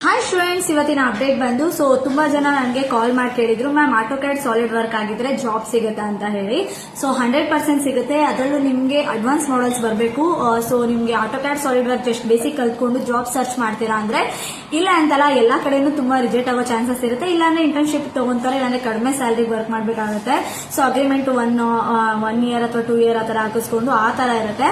Hi students, ಇವತ್ತಿನ update ಬಂದು ತುಂಬಾ ಜನ ನನಗೆ ಕಾಲ್ ಮಾಡಿ ಕೇಳಿದ್ರು ಮ್ಯಾಮ್ ಆಟೋಕ್ಯಾಡ್ ಸಾಲಿಡ್ ವರ್ಕ್ ಆಗಿದ್ರೆ ಜಾಬ್ ಸಿಗುತ್ತಾ ಅಂತ ಹೇಳಿ. 100% ಸಿಗುತ್ತೆ. ಅದರಲ್ಲೂ ನಿಮಗೆ ಅಡ್ವಾನ್ಸ್ ಮಾಡಲ್ಸ್ ಬರಬೇಕು. ನಿಮಗೆ AutoCAD solid work just basic ಕಲ್ತ್ಕೊಂಡು ಜಾಬ್ ಸರ್ಚ್ ಮಾಡ್ತೀರಾ ಅಂದ್ರೆ ಇಲ್ಲ ಅಂತಲ್ಲ, ಎಲ್ಲಾ ಕಡೆನೂ ತುಂಬಾ ರಿಜೆಕ್ಟ್ ಆಗೋ ಚಾನ್ಸಸ್ ಇರುತ್ತೆ. ಇಲ್ಲಾಂದ್ರೆ ಇಂಟರ್ನ್ಶಿಪ್ ತಗೊಂತಾರೆ, ಇಲ್ಲಾಂದ್ರೆ ಕಡಿಮೆ ಸ್ಯಾಲರಿ ವರ್ಕ್ ಮಾಡಬೇಕಾಗುತ್ತೆ. ಅಗ್ರಿಮೆಂಟ್ ಒನ್ ಇಯರ್ ಅಥವಾ 2 ಇಯರ್ ಆತರ ಹಾಕಿಸ್ಕೊಂಡು ಆ ತರ ಇರುತ್ತೆ.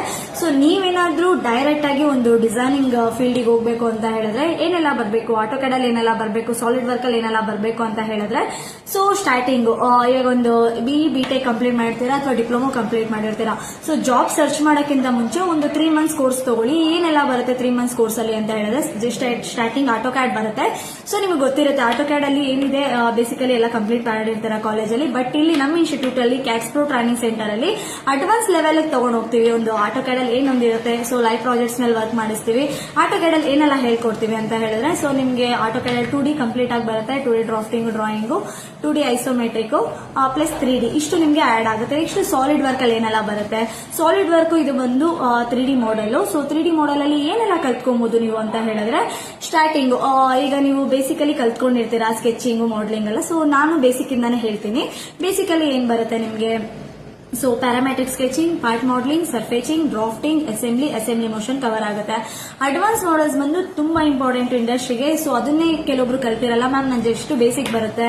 ನೀವೇನಾದ್ರೂ ಡೈರೆಕ್ಟ್ ಆಗಿ ಒಂದು ಡಿಸೈನಿಂಗ್ ಫೀಲ್ಡಿಗೆ ಹೋಗ್ಬೇಕು ಅಂತ ಹೇಳಿದ್ರೆ ಏನೆಲ್ಲ ಬರಬೇಕು, ಆಟೋಕ್ಯಾಡ್ ಅಲ್ಲಿ ಏನೆಲ್ಲ ಬರಬೇಕು, ಸಾಲಿಡ್ ವರ್ಕ್ ಅಲ್ಲಿ ಏನೆಲ್ಲ ಬರಬೇಕು ಅಂತ ಹೇಳಿದ್ರೆ ಸ್ಟಾರ್ಟಿಂಗ್ ಈಗ ಒಂದು ಬಿಟೆಕ್ ಕಂಪ್ಲೀಟ್ ಮಾಡಿರ್ತೀರಾ ಅಥವಾ ಡಿಪ್ಲೊಮಾ ಕಂಪ್ಲೀಟ್ ಮಾಡಿರ್ತೀರಾ. ಜಾಬ್ ಸರ್ಚ್ ಮಾಡೋಕ್ಕಿಂತ ಮುಂಚೆ ಒಂದು 3 ಮಂತ್ಸ್ ಕೋರ್ಸ್ ತಗೊಳ್ಳಿ. ಏನೆಲ್ಲ ಬರುತ್ತೆ 3 ಮಂತ್ಸ್ ಕೋರ್ಸ್ ಅಲ್ಲಿ ಅಂತ ಹೇಳಿದ್ರೆ ಜಸ್ಟ್ ಸ್ಟಾರ್ಟಿಂಗ್ ಆಟೋಕ್ಯಾಡ್ ಬರುತ್ತೆ. ನಿಮಗೆ ಗೊತ್ತಿರುತ್ತೆ ಆಟೋಕ್ಯಾಡ್ ಅಲ್ಲಿ ಏನಿದೆ, ಬೇಸಿಕಲಿ ಎಲ್ಲ ಕಂಪ್ಲೀಟ್ ಮಾಡಿರ್ತೀರಾ ಕಾಲೇಜಲ್ಲಿ. ಬಟ್ ಇಲ್ಲಿ ನಮ್ಮ ಇನ್ಸ್ಟಿಟ್ಯೂಟ್ ಅಲ್ಲಿ ಕ್ಯಾಟ್ಸ್ಪ್ರೋ ಟ್ರೈನಿಂಗ್ ಸೆಂಟರ್ ಅಲ್ಲಿ ಅಡ್ವಾನ್ಸ್ ಲೆವೆಲ್ ತಗೊಂಡು ಹೋಗ್ತೀವಿ. ಒಂದು ಆಟೋಕ್ಯಾಡ್ ಅಲ್ಲಿ ಏನೊಂದಿರುತ್ತೆ, ಲೈವ್ ಪ್ರಾಜೆಕ್ಟ್ಸ್ ಮೇಲೆ ವರ್ಕ್ ಮಾಡಿಸ್ತೀವಿ. ಆಟೋಕ್ಯಾಡ್ ಅಲ್ಲಿ ಏನೆಲ್ಲ ಹೇಳ್ಕೊಡ್ತೀವಿ ಅಂತ ಹೇಳಿದ್ರೆ ನಿಮಗೆ ಆಟೋಕ್ಯಾಡ್ 2D ಕಂಪ್ಲೀಟ್ ಆಗಿ ಬರುತ್ತೆ. 2D drafting, drawing, 2D isometric plus 3D ಇಷ್ಟು ನಿಮಗೆ ಆಡ್ ಆಗುತ್ತೆ. ನೆಕ್ಸ್ಟ್ ಸಾಲಿಡ್ ವರ್ಕ್ ಅಲ್ಲಿ ಏನೆಲ್ಲ ಬರುತ್ತೆ, ಸಾಲಿಡ್ ವರ್ಕ್ ಇದು ಬಂದು 3D ಮಾಡೆಲ್. 3D ಮಾಡೆಲ್ ಅಲ್ಲಿ ಏನೆಲ್ಲ ಕಲ್ತ್ಕೊಬಹುದು ನೀವು ಅಂತ ಹೇಳಿದ್ರೆ ಸ್ಟಾರ್ಟಿಂಗ್ ಈಗ ನೀವು ಬೇಸಿಕಲಿ ಕಲ್ತ್ಕೊಂಡಿರ್ತೀರಾ ಸ್ಕೆಚಿಂಗ್, ಮಾಡಲಿಂಗ್ ಎಲ್ಲ. ನಾನು ಬೇಸಿಕ್ ಇಂದಾನೆ ಹೇಳ್ತೀನಿ. ಬೇಸಿಕಲಿ ಏನ್ ಬರುತ್ತೆ ನಿಮಗೆ, parametric sketching, part modelling, surfacing, drafting, assembly motion cover ಆಗುತ್ತೆ. ಅಡ್ವಾನ್ಸ್ ಮಾಡಲ್ಸ್ ಬಂದು ತುಂಬಾ ಇಂಪಾರ್ಟೆಂಟ್ ಇಂಡಸ್ಟ್ರಿಗೆ. ಅದನ್ನೇ ಕೆಲವೊಬ್ರು ಕಲ್ತಿರಲ್ಲ ಮ್ಯಾಮ್, ನಾನು ಜಸ್ಟ್ ಬೇಸಿಕ್ ಬರುತ್ತೆ,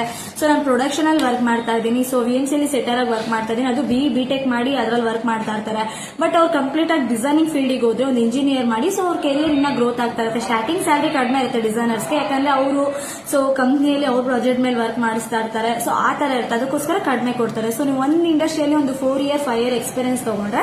ನಾನು ಪ್ರೊಡಕ್ಷನ್ ಅಲ್ಲಿ ವರ್ಕ್ ಮಾಡ್ತಾ ಇದ್ದೀನಿ, VNC ಸೆಟರ್ ಆಗಿ ವರ್ಕ್ ಮಾಡ್ತಾ ಇದ್ದೀನಿ, ಅದು ಬಿಟೆಕ್ ಮಾಡಿ ಅದ್ರಲ್ಲಿ ವರ್ಕ್ ಮಾಡ್ತಾ ಇರ್ತಾರೆ. ಬಟ್ ಅವ್ರು ಕಂಪ್ಲೀಟ್ ಆಗಿ ಡಿಸೈನಿಂಗ್ ಫೀಲ್ಡಿಗೆ ಹೋದ್ರೆ ಒಂದು ಇಂಜಿನಿಯರ್ ಮಾಡಿ ಅವ್ರ ಕೆರಿಯರ್ ಇನ್ನ ಗ್ರೋತ್ ಆಗ್ತಾ ಇರುತ್ತೆ. ಸ್ಟಾರ್ಟಿಂಗ್ ಸ್ಯಾಲರಿ ಕಡಿಮೆ ಇರುತ್ತೆ ಡಿಸೈನರ್ಸ್ಗೆ, ಯಾಕಂದ್ರೆ ಅವರು ಕಂಪ್ನಿಯಲ್ಲಿ ಅವ್ರ ಪ್ರಾಜೆಕ್ಟ್ ಮೇಲೆ ವರ್ಕ್ ಮಾಡಿಸ್ತಾ ಇರ್ತಾರೆ. ಆ ತರ ಇರುತ್ತೆ, ಅದಕ್ಕೋಸ್ಕರ ಕಡಿಮೆ ಕೊಡ್ತಾರೆ. ನೀವು ಒಂದು ಇಂಡಸ್ಟ್ರಿಯಲ್ಲಿ ಒಂದು 4 ಇಯರ್ 5 ಇಯರ್ ಎಕ್ಸ್ಪೀರಿಯನ್ಸ್ ತಗೊಂಡ್ರೆ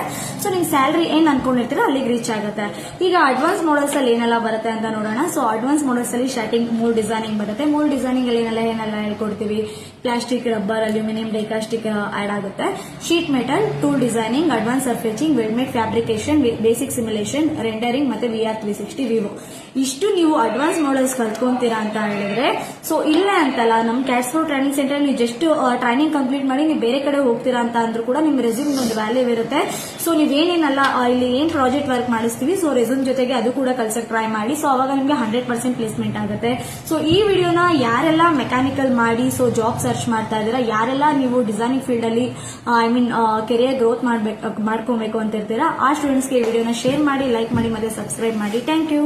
ನಿಮ್ ಸ್ಯಾಲರಿ ಏನ್ ಅನ್ಕೊಂಡಿರ್ತೀರೋ ಅಲ್ಲಿಗೆ ರೀಚ್ ಆಗುತ್ತೆ. ಈಗ ಅಡ್ವಾನ್ಸ್ ಮಾಡಲ್ಸ್ ಅಲ್ಲಿ ಏನೆಲ್ಲ ಬರುತ್ತೆ ಅಂತ ನೋಡೋಣ. ಅಡ್ವಾನ್ಸ್ ಮಾಡಲ್ಸ್ ಅಲ್ಲಿ ಸ್ಟಾರ್ಟಿಂಗ್ 3 ಡಿಸೈನಿಂಗ್ ಬರುತ್ತೆ. 3 ಡಿಸೈನಿಂಗ್ ಅಲ್ಲಿ ಏನೆಲ್ಲ ಹೇಳ್ಕೊಡ್ತೀವಿ, plastic, rubber, aluminium, die casting add ಆಗುತ್ತೆ. Sheet metal, tool designing, advance surfacing, weldment fabrication, basic simulation, rendering ಮತ್ತೆ VR 360 ವಿವೋ. ಇಷ್ಟು ನೀವು ಅಡ್ವಾನ್ಸ್ ಮಾಡಲ್ಸ್ ಕಲ್ತ್ಕೊಂತೀರಾ ಅಂತ ಹೇಳಿದ್ರೆ ಇಲ್ಲ ಅಂತಲ್ಲ, ನಮ್ ಕ್ಯಾಟ್ಸ್ಪ್ರೋ ಟ್ರೈನಿಂಗ್ ಸೆಂಟರ್ ನೀವು ಜಸ್ಟ್ ಟ್ರೈನಿಂಗ್ ಕಂಪ್ಲೀಟ್ ಮಾಡಿ ನೀವು ಬೇರೆ ಕಡೆ ಹೋಗ್ತೀರಾ ಅಂತ ಅಂದ್ರೂ ಕೂಡ ನಿಮ್ ರೆಸ್ಯೂಮ್ ಒಂದು ವ್ಯಾಲ್ಯೂ ಇರುತ್ತೆ. ನೀವೇನೇನಲ್ಲ ಇಲ್ಲಿ ಏನ್ ಪ್ರಾಜೆಕ್ಟ್ ವರ್ಕ್ ಮಾಡಿಸ್ತೀವಿ, ರೆಸ್ಯೂಮ್ ಜೊತೆಗೆ ಅದು ಕೂಡ ಕಲ್ಸಕ್ ಟ್ರೈ ಮಾಡಿ. ಅವಾಗ ನಿಮ್ಗೆ 100% ಪ್ಲೇಸ್ಮೆಂಟ್ ಆಗುತ್ತೆ. ಈ ವಿಡಿಯೋನ ಯಾರೆಲ್ಲ ಮೆಕ್ಯಾನಿಕಲ್ ಮಾಡಿ ಜಾಬ್ ಸರ್ಚ್ ಮಾಡ್ತಾ ಇದ್ದೀರಾ, ಯಾರೆಲ್ಲ ನೀವು ಡಿಸೈನಿಂಗ್ ಫೀಲ್ಡ್ ಅಲ್ಲಿ ಕೆರಿಯರ್ ಗ್ರೋತ್ ಮಾಡ್ಕೊಬೇಕು ಅಂತ ಇರ್ತೀರಾ, ಆ ಸ್ಟೂಡೆಂಟ್ಸ್ಗೆ ಈ ವಿಡಿಯೋನ ಶೇರ್ ಮಾಡಿ, ಲೈಕ್ ಮಾಡಿ ಮತ್ತೆ ಸಬ್ಸ್ಕ್ರೈಬ್ ಮಾಡಿ. Thank you.